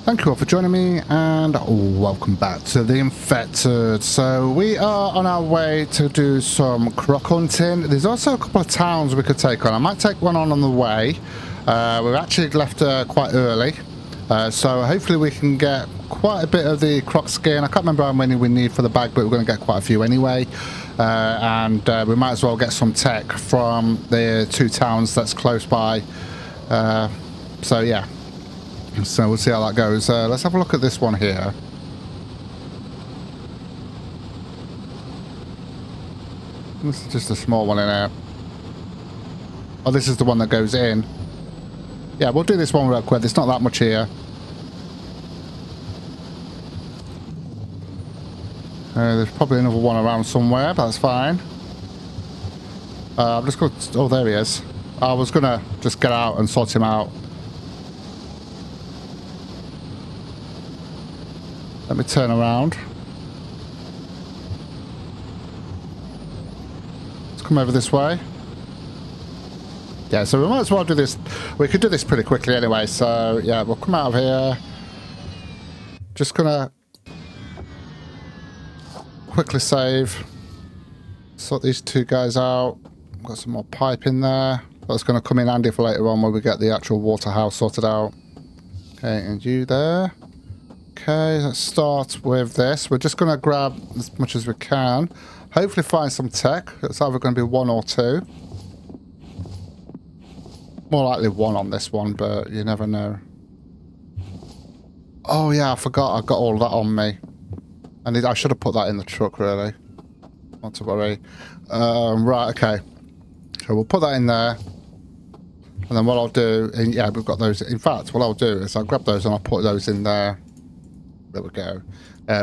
Thank you all for joining me and welcome back to the Infected. So we are on our way to do some croc hunting. There's also a couple of towns we could take on. I might take one on the way. We've actually left quite early. So hopefully we can get quite a bit of the croc skin. I can't remember how many we need for the bag, but we're going to get quite a few anyway. And we might as well get some tech from the two towns that's close by. So yeah. So we'll see how that goes. Let's have a look at this one here. This is just a small one in there. Oh, this is the one that goes in. Yeah, we'll do this one real quick. There's not that much here. There's probably another one around somewhere, but that's fine. I'm just going to... Oh, there he is. I was going to just get out and sort him out. Let me turn around. Let's come over this way. Yeah, so we might as well do this. We could do this pretty quickly anyway, so yeah, we'll come out of here. Just gonna quickly save. Sort these two guys out. Got some more pipe in there. That's gonna come in handy for later on when we get the actual water house sorted out. Okay, and you there. Okay, let's start with this. We're just going to grab as much as we can. Hopefully find some tech. It's either going to be one or two. More likely one on this one, but you never know. Oh yeah, I forgot. I got all that on me. I should have put that in the truck, really. Not to worry. Right, okay. So we'll put that in there. And then what I'll do... yeah, we've got those. In fact, what I'll do is I'll grab those and I'll put those in there. There we go.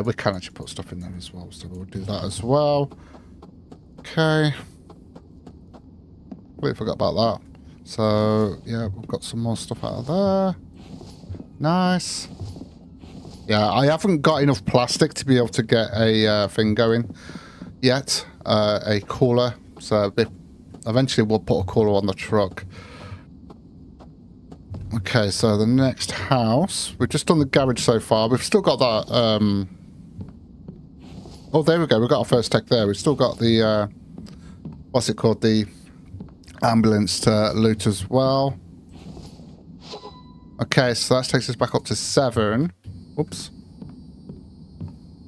We can actually put stuff in there as well, so we'll do that as well. Okay. Completely forgot about that. So, yeah, we've got some more stuff out of there. Nice. Yeah, I haven't got enough plastic to be able to get a thing going yet. A cooler. So, eventually we'll put a cooler on the truck. Okay, so the next house. We've just done the garage so far. We've still got that... Oh, there we go. We've got our first tech there. We've still got the... what's it called? The ambulance to loot as well. Okay, so that takes us back up to 7. Oops.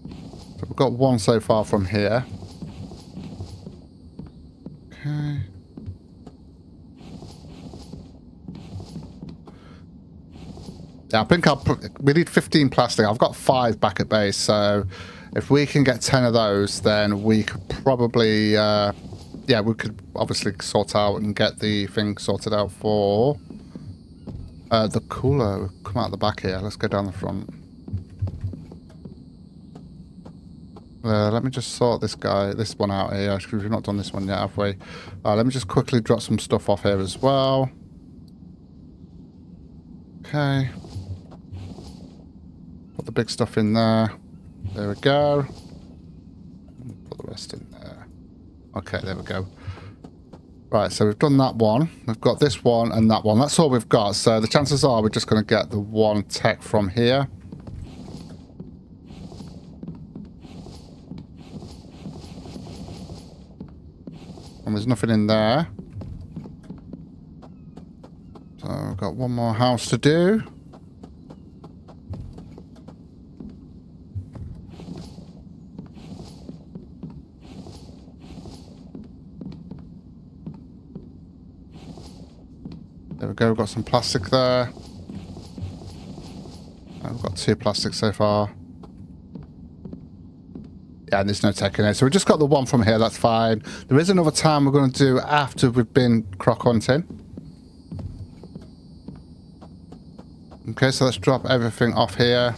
So we've got 1 so far from here. Okay. Yeah, I think we need 15 plastic. I've got 5 back at base, so if we can get 10 of those, then we could probably, yeah, we could obviously sort out and get the thing sorted out for the cooler. Come out the back here. Let's go down the front. Let me just sort this one out here. Actually, we've not done this one yet, have we? Let me just quickly drop some stuff off here as well. Okay. Put the big stuff in there. There we go. Put the rest in there. Okay, there we go. Right, so we've done that one. We've got this one and that one. That's all we've got. So the chances are we're just going to get the one tech from here. And there's nothing in there. So we've got one more house to do. There we go, we've got some plastic there. And we've got 2 plastics so far. Yeah, and there's no tech in it. So we just got the one from here, that's fine. There is another town we're going to do after we've been croc hunting. Okay, so let's drop everything off here.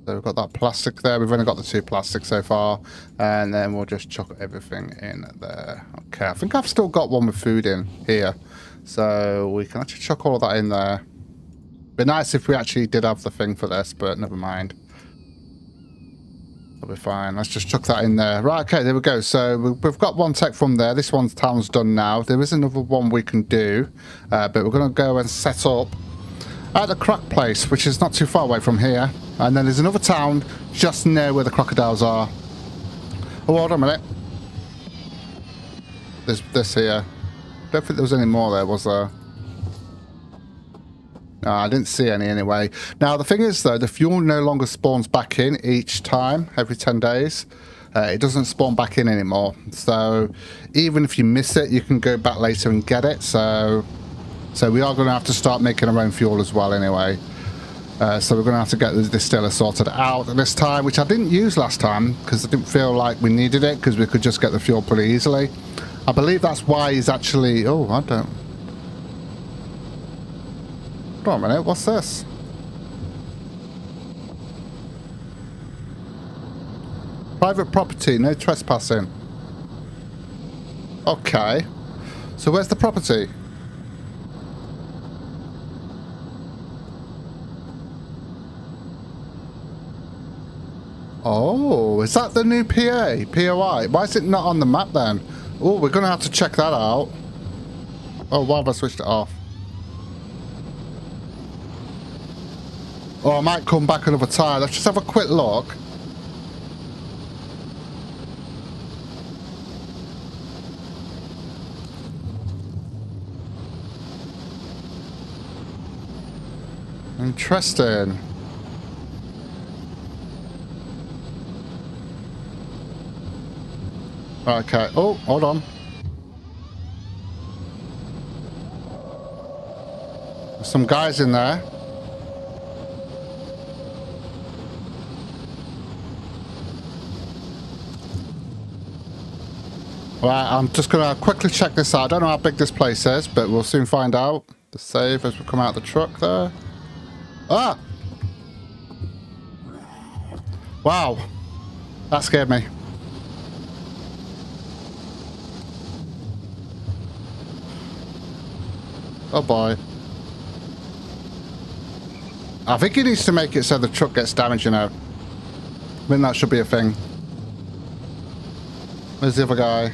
So we've got that plastic there. We've only got the 2 plastics so far. And then we'll just chuck everything in there. Okay, I think I've still got one with food in here. So we can actually chuck all of that in there. Be nice if we actually did have the thing for this, but never mind. That'll be fine. Let's just chuck that in there. Right, okay, there we go. So we've got one tech from there. This town's done now. There is another one we can do, but we're going to go and set up at the Croc place, which is not too far away from here. And then there's another town just near where the crocodiles are. Oh, hold on a minute. There's this here. Don't think there was any more there, was there? No, I didn't see any anyway. Now, the thing is, though, the fuel no longer spawns back in each time, every 10 days. It doesn't spawn back in anymore. So, even if you miss it, you can go back later and get it. So we are going to have to start making our own fuel as well anyway. So we're going to have to get the distiller sorted out this time, which I didn't use last time because I didn't feel like we needed it because we could just get the fuel pretty easily. I believe that's why he's actually... Oh, I don't... Hold on a minute, what's this? Private property, no trespassing. Okay. So where's the property? Oh, is that the new POI? Why is it not on the map then? Oh, we're going to have to check that out. Oh, why have I switched it off? Oh, I might come back another time. Let's just have a quick look. Interesting. Okay. Oh, hold on. There's some guys in there. Right, I'm just going to quickly check this out. I don't know how big this place is, but we'll soon find out. The save as we come out of the truck there. Ah! Wow. That scared me. Oh boy. I think he needs to make it so the truck gets damaged, you know. I mean, that should be a thing. Where's the other guy?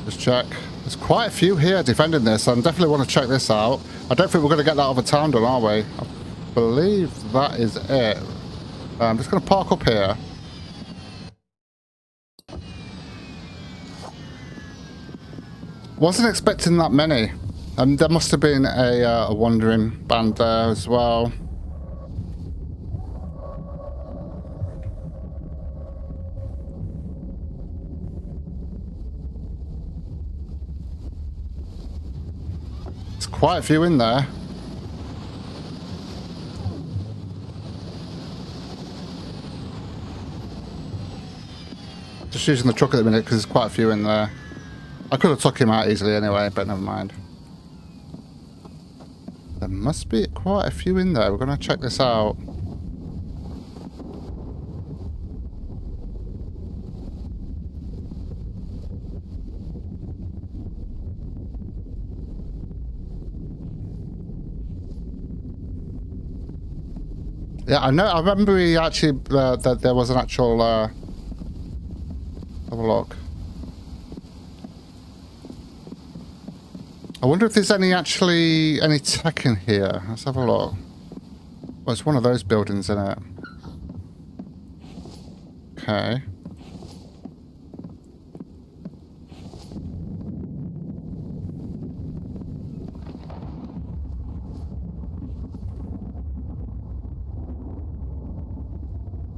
Just check. There's quite a few here defending this. I definitely want to check this out. I don't think we're going to get that other town done, are we? I believe that is it. I'm just going to park up here. Wasn't expecting that many. There must have been a wandering band there as well. There's quite a few in there. Just using the truck at the minute because there's quite a few in there. I could have took him out easily anyway, but never mind. There must be quite a few in there. We're going to check this out. Yeah, I know. I remember he actually that there was an actual. Have a look. I wonder if there's any tech in here. Let's have a look. Well, it's one of those buildings, isn't it? Okay.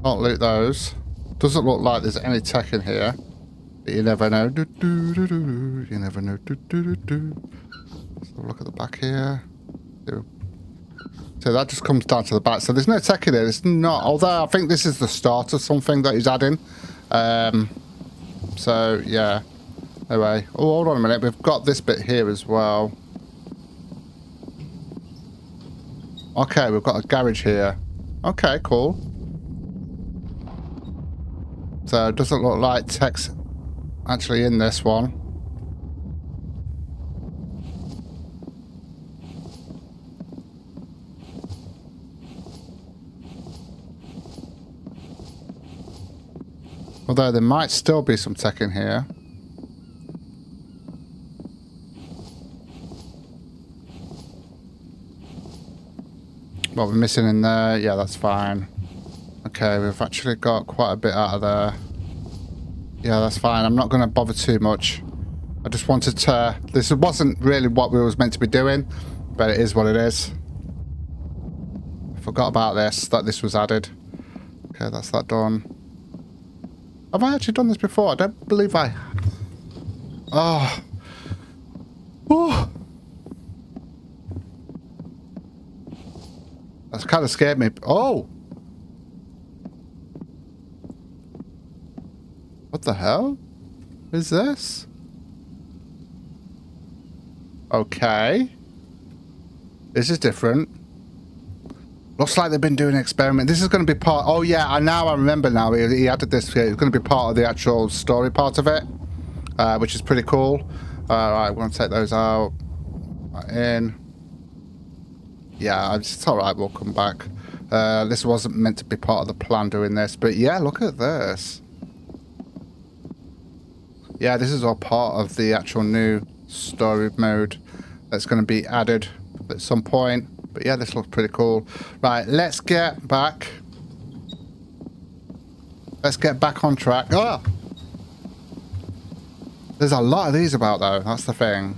Can't loot those. Doesn't look like there's any tech in here. But you never know. You never know. Let's have a look at the back here. So that just comes down to the back. So there's no tech in it. It's not. Although I think this is the start of something that he's adding. So yeah. Anyway. Oh, hold on a minute. We've got this bit here as well. Okay, we've got a garage here. Okay, cool. So it doesn't look like tech's actually in this one. Although there might still be some tech in here. What we're missing in there, yeah, that's fine. Okay, we've actually got quite a bit out of there. Yeah, that's fine. I'm not going to bother too much. I just wanted to... This wasn't really what we was meant to be doing, but it is what it is. Forgot about this, that this was added. Okay, that's that done. Have I actually done this before? I don't believe I... Oh. Oh. That's kind of scared me. Oh! What the hell is this? Okay. This is different. Looks like they've been doing an experiment. This is going to be part... Oh, yeah, now I remember now. He added this here. It's going to be part of the actual story part of it, which is pretty cool. Right, we're going to take those out. Right, in. Yeah, it's all right. We'll come back. This wasn't meant to be part of the plan doing this, but yeah, look at this. Yeah, this is all part of the actual new story mode that's going to be added at some point. But yeah, this looks pretty cool. Right, let's get back. Let's get back on track. Oh! There's a lot of these about, though. That's the thing.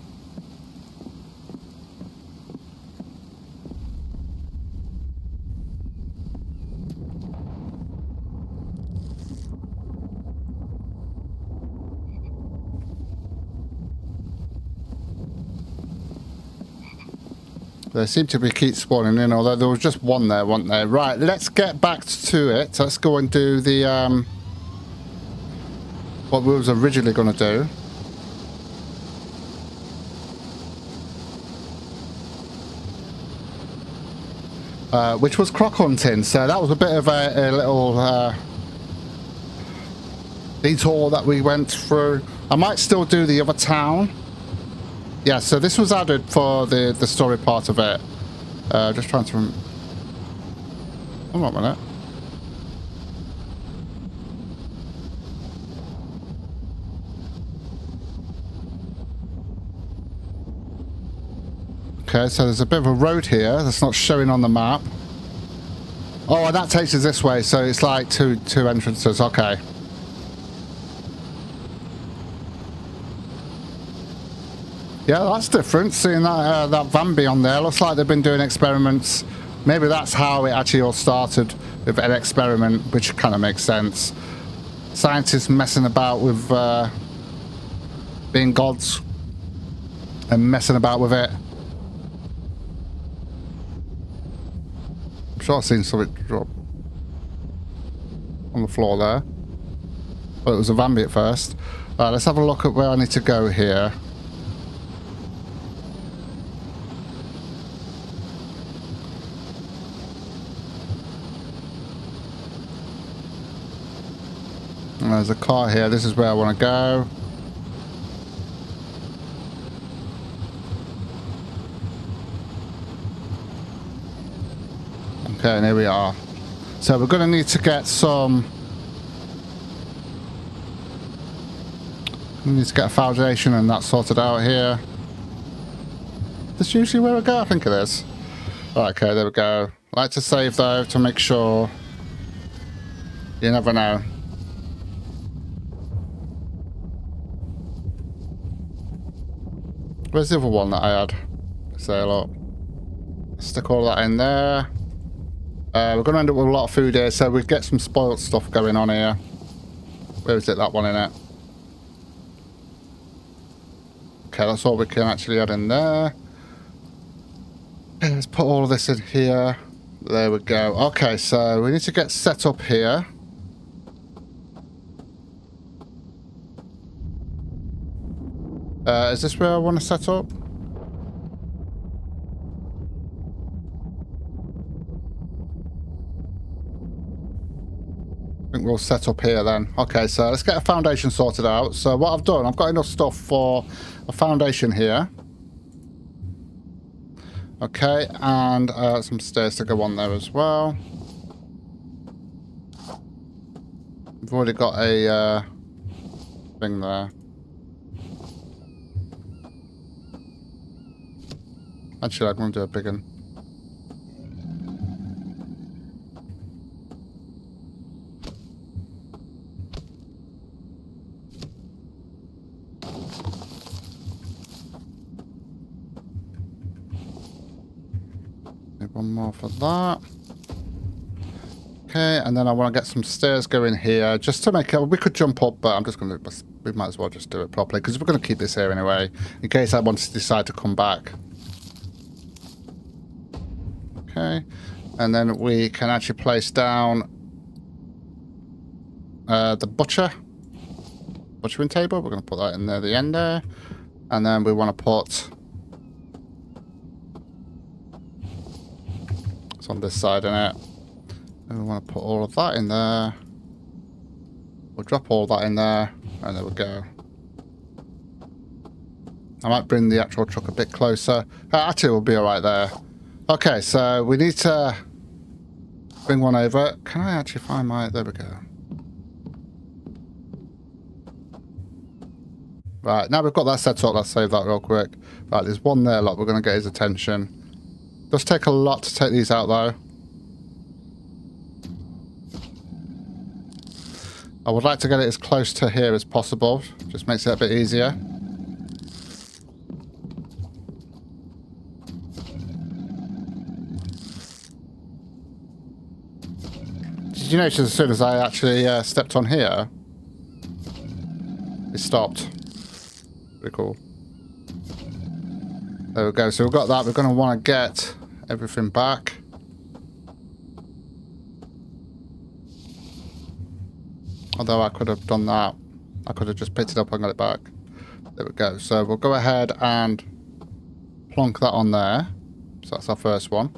They seem to be keep spawning in, although there was just one there, wasn't there? Right, let's get back to it. Let's go and do the, what we was originally going to do. Which was croc hunting. So that was a bit of a little detour that we went through. I might still do the other town. Yeah, so this was added for the story part of it. Just trying to... Hold on a minute. Okay, so there's a bit of a road here that's not showing on the map. Oh, and that takes us this way, so it's like two entrances. Okay. Yeah, that's different. Seeing that that Vambies on there, looks like they've been doing experiments. Maybe that's how it actually all started, with an experiment, which kind of makes sense. Scientists messing about with being gods and messing about with it. I'm sure I've seen something drop on the floor there. Well, it was a Vambies at first. Let's have a look at where I need to go here. There's a car here. This is where I want to go. Okay, and here we are. So we're going to need to get some... We need to get a foundation and that sorted out here. Is this usually where we go? I think it is. Right, okay, there we go. I like to save though to make sure. You never know. Where's the other one that I had? Say, look. Stick all that in there. We're going to end up with a lot of food here, so we get some spoiled stuff going on here. Where is it, that one in it? Okay, that's all we can actually add in there. Okay, let's put all of this in here. There we go. Okay, so we need to get set up here. Is this where I want to set up? I think we'll set up here then. Okay, so let's get a foundation sorted out. So what I've done, I've got enough stuff for a foundation here. Okay, and some stairs to go on there as well. We've already got a thing there. Actually, I'm going to do a big one. One more for that. Okay, and then I want to get some stairs going here just to make it. We could jump up, but I'm just going to. We might as well just do it properly because we're going to keep this here anyway, in case I want to decide to come back. Okay, and then we can actually place down the butchering table. We're going to put that in there, the end there, and then we want to put. It's on this side, innit? And we want to put all of that in there. We'll drop all that in there, and there we go. I might bring the actual truck a bit closer. Actually, we'll be alright there. Okay, so we need to bring one over. Can I actually find my... There we go. Right, now we've got that set up. Let's save that real quick. Right, there's one there, look. We're going to get his attention. Does take a lot to take these out, though. I would like to get it as close to here as possible. Just makes it a bit easier. Did you notice as soon as I actually stepped on here, it stopped? Pretty cool. There we go. So we've got that. We're going to want to get everything back. Although I could have done that. I could have just picked it up and got it back. There we go. So we'll go ahead and plonk that on there. So that's our first one.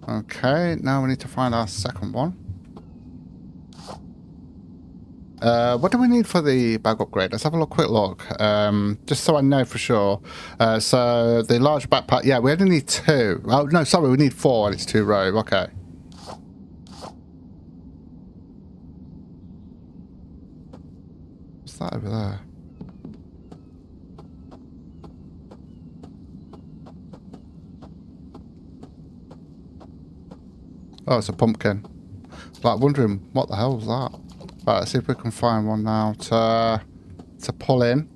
Okay, now we need to find our second one. What do we need for the bag upgrade? Let's have a quick look, just so I know for sure. So the large backpack, yeah, we only need 2. Oh, no, sorry, we need 4 and it's 2 row. Okay. What's that over there? Oh, it's a pumpkin. Like, wondering what the hell was that? Right, let's see if we can find one now to pull in.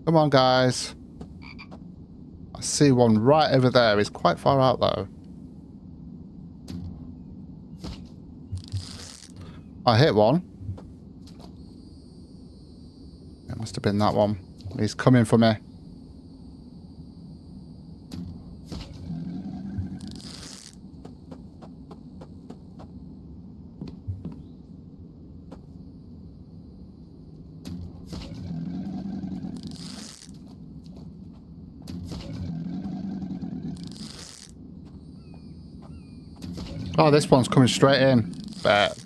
Come on, guys. I see one right over there. It's quite far out, though. I hit one. It must have been that one. He's coming for me. Oh, this one's coming straight in. But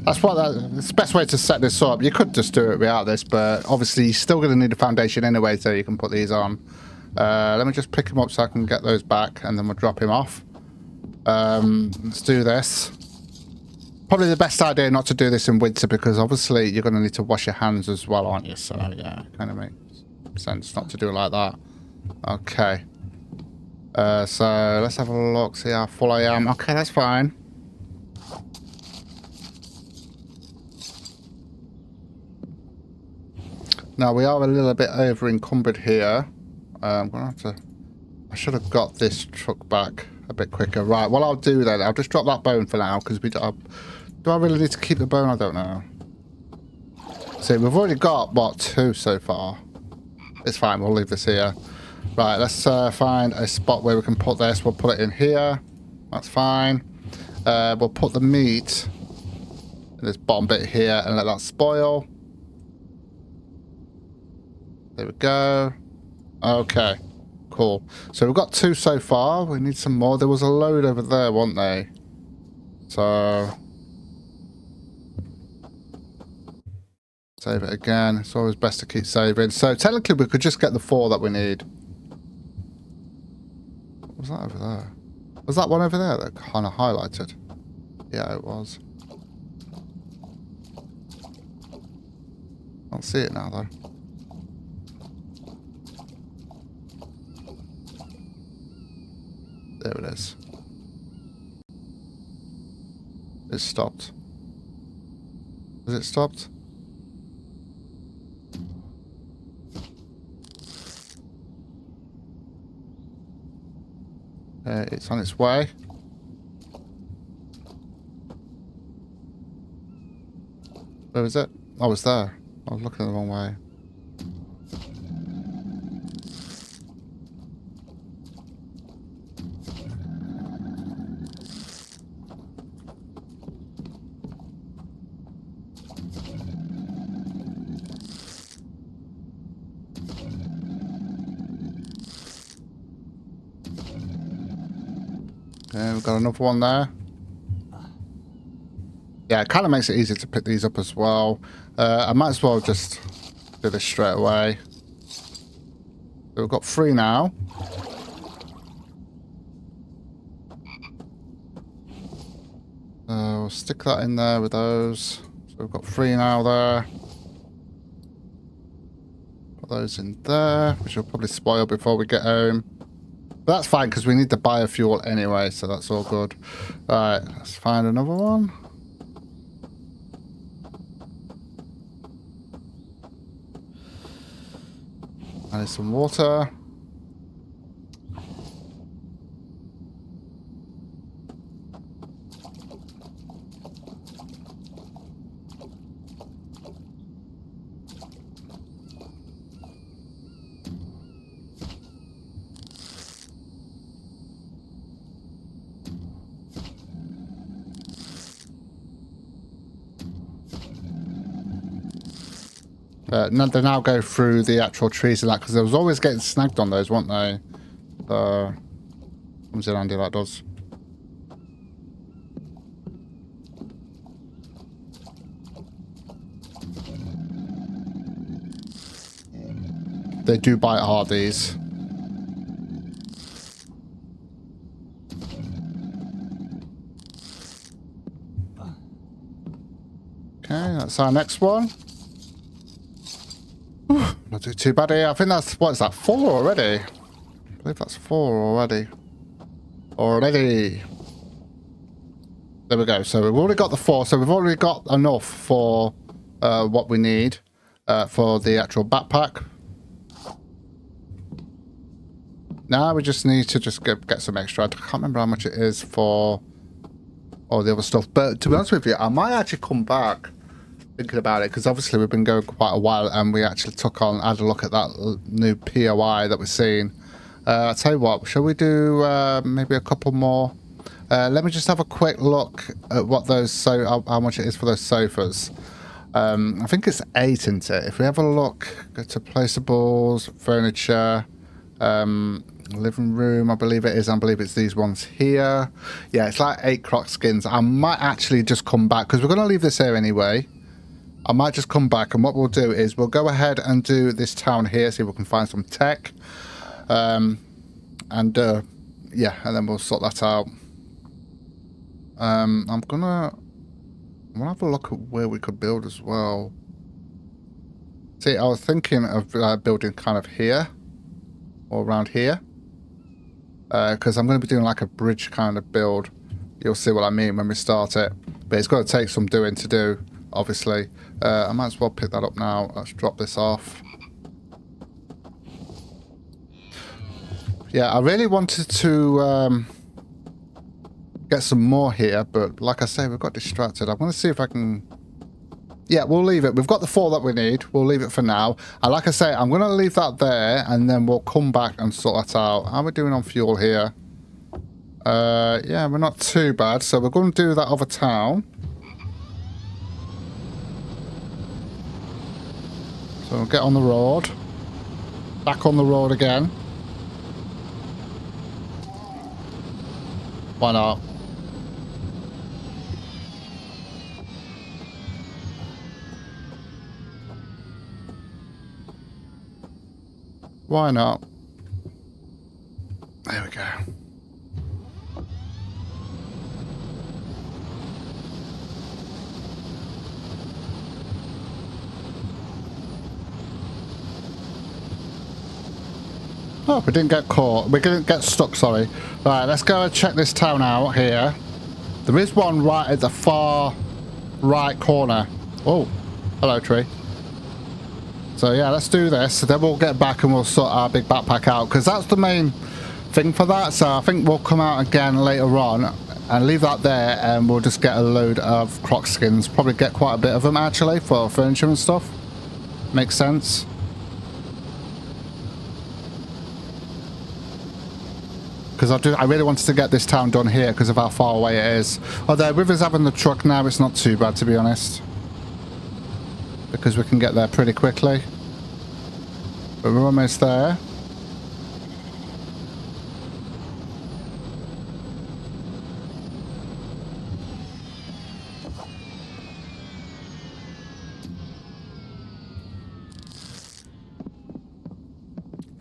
that's the best way to set this up. You could just do it without this, but obviously you're still going to need a foundation anyway, so you can put these on. Let me just pick him up so I can get those back, and then we'll drop him off. Let's do this. Probably the best idea not to do this in winter, because obviously you're going to need to wash your hands as well, aren't you? So yeah, kind of makes sense not to do it like that. Okay. So let's have a look, see how full I am. Okay, that's fine. Now we are a little bit over encumbered here. I'm gonna have to. I should have got this truck back a bit quicker. Right. What I'll do then, I'll just drop that bone for now because we. Do I really need to keep the bone? I don't know. See, we've already got what 2 so far. It's fine. We'll leave this here. Right. Let's find a spot where we can put this. We'll put it in here. That's fine. We'll put the meat in this bottom bit here and let that spoil. There we go. Okay, cool. So we've got 2 so far. We need some more. There was a load over there, weren't they? So save it again. It's always best to keep saving. So technically we could just get the 4 that we need. What was that over there? Was that one over there that kind of highlighted? Yeah, it was. I don't see it now, though. There it is. It stopped. Has it stopped? It's on its way. Where is it? Oh, it's there. I was looking the wrong way. Okay, we've got another one there. Yeah, it kind of makes it easier to pick these up as well. I might as well just do this straight away. So we've got 3 now. We'll stick that in there with those. So we've got 3 now there. Put those in there, which will probably spoil before we get home. But that's fine because we need the biofuel anyway, so that's all good. Right, let's find another one. I need some water. They now go through the actual trees and that, because they was always getting snagged on those, weren't they? Comes in handy, that does. They do bite hard, these. Okay, that's our next one. Not do too bad here. I think that's, what is that, 4 already? I believe that's 4 already. There we go. So we've already got the 4. So we've already got enough for what we need for the actual backpack. Now we just need to just get some extra. I can't remember how much it is for all the other stuff. But to be honest with you, I might actually come back thinking about it, because obviously we've been going quite a while and we actually had a look at that new POI that we're seeing. I'll tell you what, shall we do maybe a couple more? Let me just have a quick look at what those, how much it is for those sofas. I think it's 8, isn't it? If we have a look, go to placeables, furniture, living room, I believe it is. I believe it's these ones here. Yeah, it's like 8 Croc skins. I might actually just come back, because we're going to leave this here anyway. I might just come back, and what we'll do is we'll go ahead and do this town here, see if we can find some tech. Yeah, and then we'll sort that out. I'm gonna have a look at where we could build as well. See, I was thinking of building kind of here or around here, because I'm going to be doing like a bridge kind of build. You'll see what I mean when we start it, but it's got to take some doing to do, obviously. I might as well pick that up now. Let's drop this off. Yeah, I really wanted to get some more here, but like I say, we've got distracted. I'm going to see if I can... Yeah, we'll leave it. We've got the 4 that we need. We'll leave it for now. And like I say, I'm going to leave that there, and then we'll come back and sort that out. How are we doing on fuel here? Yeah, we're not too bad. So we're going to do that other town. So we'll get on the road. Back on the road again. Why not? Why not? There we go. Oh, we didn't get caught. We didn't get stuck, sorry. Right, let's go and check this town out here. There is one right at the far right corner. Oh, hello, tree. So yeah, let's do this. Then we'll get back and we'll sort our big backpack out, because that's the main thing for that. So I think we'll come out again later on and leave that there, and we'll just get a load of Croc skins. Probably get quite a bit of them actually for furniture and stuff. Makes sense. Because I really wanted to get this town done here because of how far away it is. Although with us having the truck now, it's not too bad, to be honest, because we can get there pretty quickly. But we're almost there.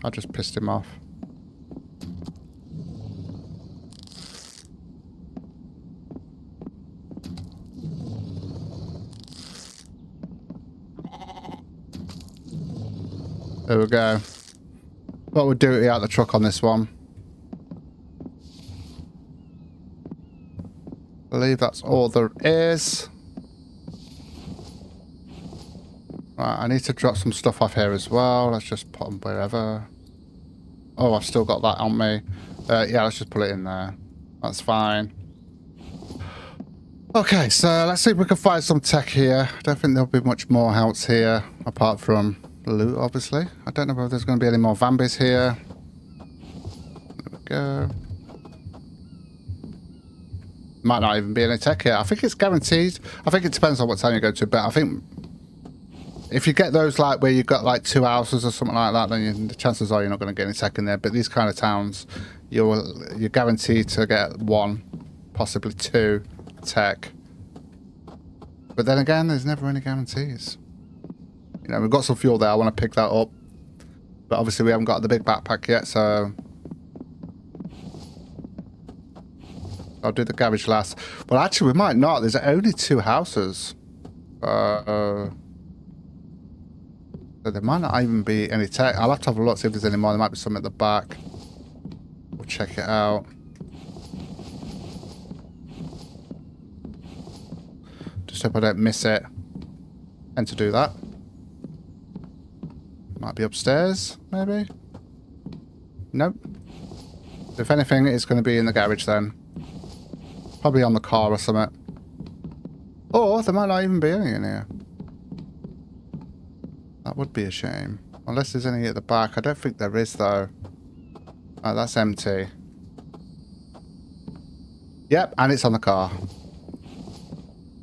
I just pissed him off. There we go. What we'll do is out the truck on this one. I believe that's all there is. Right, I need to drop some stuff off here as well. Let's just put them wherever. Oh, I've still got that on me. Yeah, let's just put it in there. That's fine. Okay, so let's see if we can find some tech here. I don't think there'll be much more else here apart from loot, obviously. I don't know whether there's going to be any more Vambies here. There we go. Might not even be any tech here. I think it's guaranteed. I think it depends on what town you go to, but I think if you get those like where you've got like 2 houses or something like that, then the chances are you're not going to get any tech in there. But these kind of towns, you're guaranteed to get 1, possibly 2 tech. But then again, there's never any guarantees. You know, we've got some fuel there. I want to pick that up. But obviously we haven't got the big backpack yet, so I'll do the garage last. Well, actually, we might not. There's only 2 houses. So there might not even be any tech. I'll have to have a look, see if there's any more. There might be some at the back. We'll check it out. Just hope I don't miss it. And to do that. Might be upstairs, maybe? Nope. If anything, it's going to be in the garage then. Probably on the car or something. Or there might not even be any in here. That would be a shame. Unless there's any at the back. I don't think there is, though. Oh, that's empty. Yep, and it's on the car.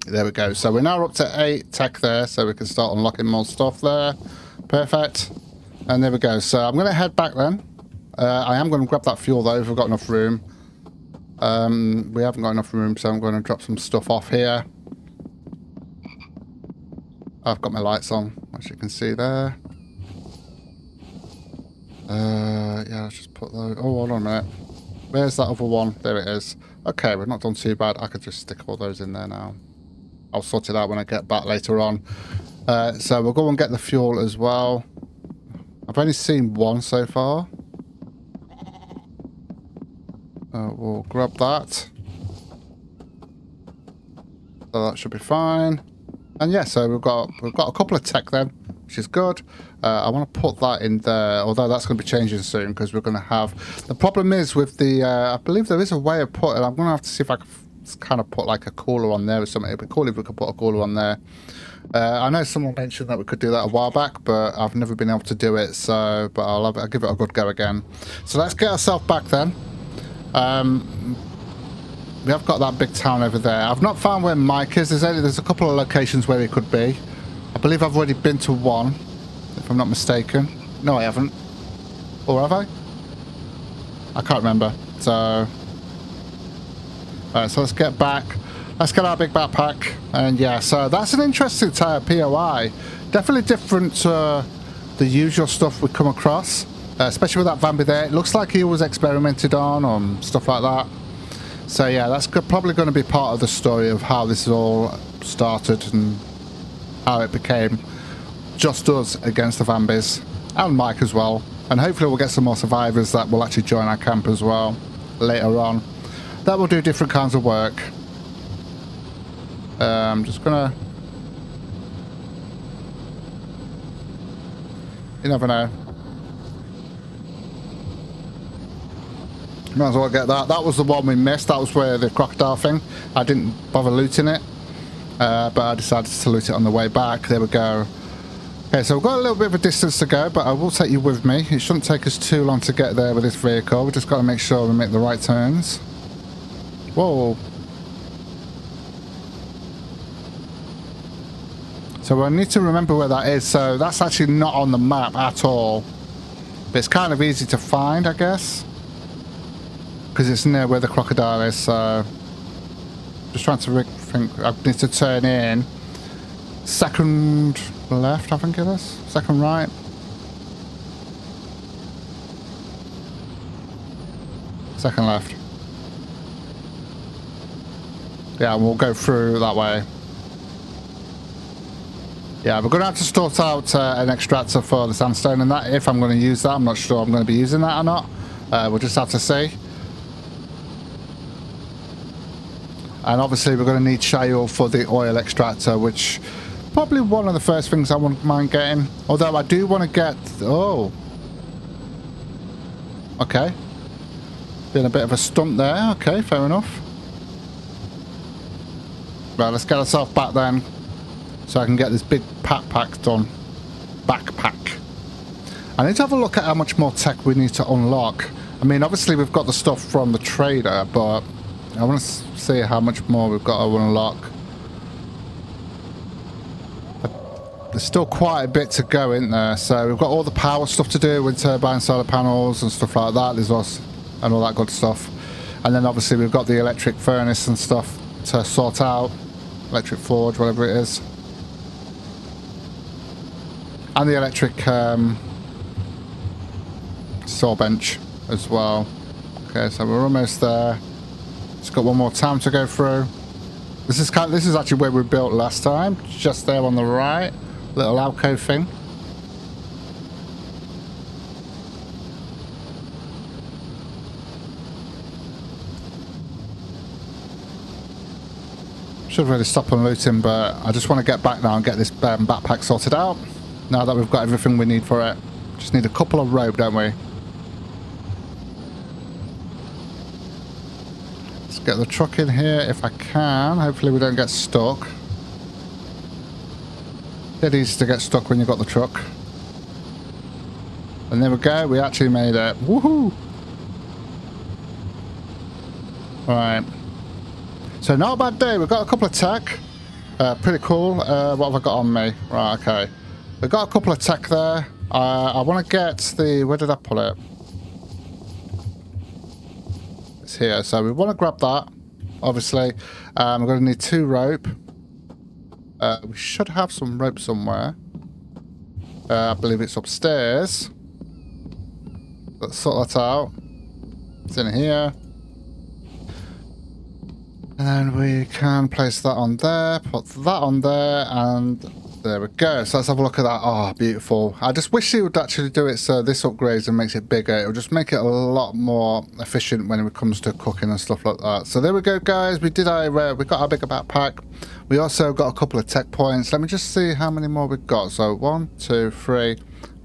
There we go. So we're now up to 8 tech there, so we can start unlocking more stuff there. Perfect. And there we go. So I'm going to head back then. I am going to grab that fuel, though, if we've got enough room. We haven't got enough room, so I'm going to drop some stuff off here. I've got my lights on, as you can see there. Yeah, let's just put those. Oh, hold on a minute. Where's that other one? There it is. Okay, we're not done too bad. I could just stick all those in there now. I'll sort it out when I get back later on. So we'll go and get the fuel as well. I've only seen 1 so far. We'll grab that. So that should be fine. And yeah, so we've got a couple of tech then, which is good. I want to put that in there, although that's going to be changing soon because we're going to have... The problem is with the... I believe there is a way of putting... I'm going to have to see if I can kind of put like a cooler on there or something. It'd be cool if we could put a cooler on there. I know someone mentioned that we could do that a while back, but I've never been able to do it. So, but I'll give it a good go again. So let's get ourselves back then. We have got that big town over there. I've not found where Mike is. There's a couple of locations where he could be. I believe I've already been to one, if I'm not mistaken. No, I haven't. Or have I? I can't remember. So, alright, so let's get back. Let's get our big backpack. And yeah, so that's an interesting POI. Definitely different to the usual stuff we come across. Especially with that Vambi there. It looks like he was experimented on stuff like that. So yeah, that's probably going to be part of the story of how this all started and how it became just us against the Vambies. And Mike as well. And hopefully we'll get some more survivors that will actually join our camp as well later on. That will do different kinds of work. I'm just gonna... You never know. Might as well get that. That was the one we missed. That was where the crocodile thing. I didn't bother looting it. But I decided to loot it on the way back. There we go. Okay, so we've got a little bit of a distance to go, but I will take you with me. It shouldn't take us too long to get there with this vehicle. We've just got to make sure we make the right turns. Whoa. So I need to remember where that is. So that's actually not on the map at all. But it's kind of easy to find, I guess. Because it's near where the crocodile is, so... Just trying to think. I need to turn in. Second left, I think it is. Second right. Second left. Yeah, we'll go through that way. Yeah, we're going to have to sort out an extractor for the sandstone and that. If I'm going to use that, I'm not sure I'm going to be using that or not. We'll just have to see. And obviously we're going to need shale for the oil extractor, which probably one of the first things I wouldn't mind getting. Although I do want to get... Oh. Okay. Been a bit of a stump there. Okay, fair enough. Right, let's get ourselves back then. So I can get this big backpack done. Backpack. I need to have a look at how much more tech we need to unlock. I mean, obviously we've got the stuff from the trader, but I want to see how much more we've got to unlock. There's still quite a bit to go, isn't there? So we've got all the power stuff to do with turbine solar panels and stuff like that. There's us and all that good stuff. And then obviously we've got the electric furnace and stuff to sort out. Electric forge, whatever it is. And the electric saw bench as well. Okay, so we're almost there. Just got one more town to go through. This is actually where we built last time. Just there on the right. Little alcove thing. Should really stop and loot him, but I just want to get back now and get this backpack sorted out. Now that we've got everything we need for it. Just need a couple of rope, don't we? Let's get the truck in here if I can. Hopefully we don't get stuck. Dead easy to get stuck when you've got the truck. And there we go, we actually made it. Woohoo! Right. So not a bad day. We've got a couple of tech. Pretty cool. What have I got on me? Right, okay. We've got a couple of tech there. I want to get the... Where did I put it? It's here. So we want to grab that, obviously. We're going to need 2 rope. We should have some rope somewhere. I believe it's upstairs. Let's sort that out. It's in here. And then we can place that on there, put that on there, and there we go. So let's have a look at that. Oh, beautiful. I just wish it would actually do it so this upgrades and makes it bigger. It'll just make it a lot more efficient when it comes to cooking and stuff like that. So there we go, guys. We got our bigger backpack. We also got a couple of tech points. Let me just see how many more we've got. So 1, 2, 3,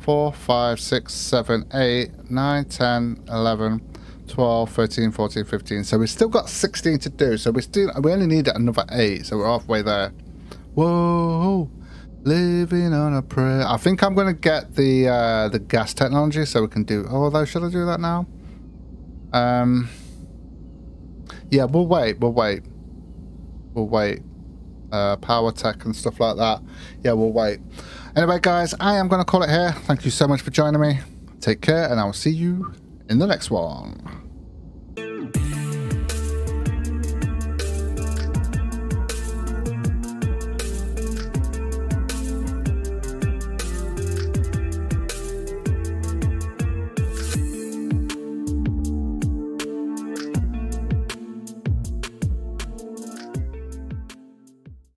4, 5, 6, 7, 8, 9, 10, 11, 12, 13, 14, 15. So we've still got 16 to do. So we only need another 8. So we're halfway there. Whoa. Living on a prayer. I think I'm going to get the gas technology so we can do... Although, should I do that now? Yeah, we'll wait. Power tech and stuff like that. Yeah, we'll wait. Anyway, guys, I am going to call it here. Thank you so much for joining me. Take care, and I will see you in the next one.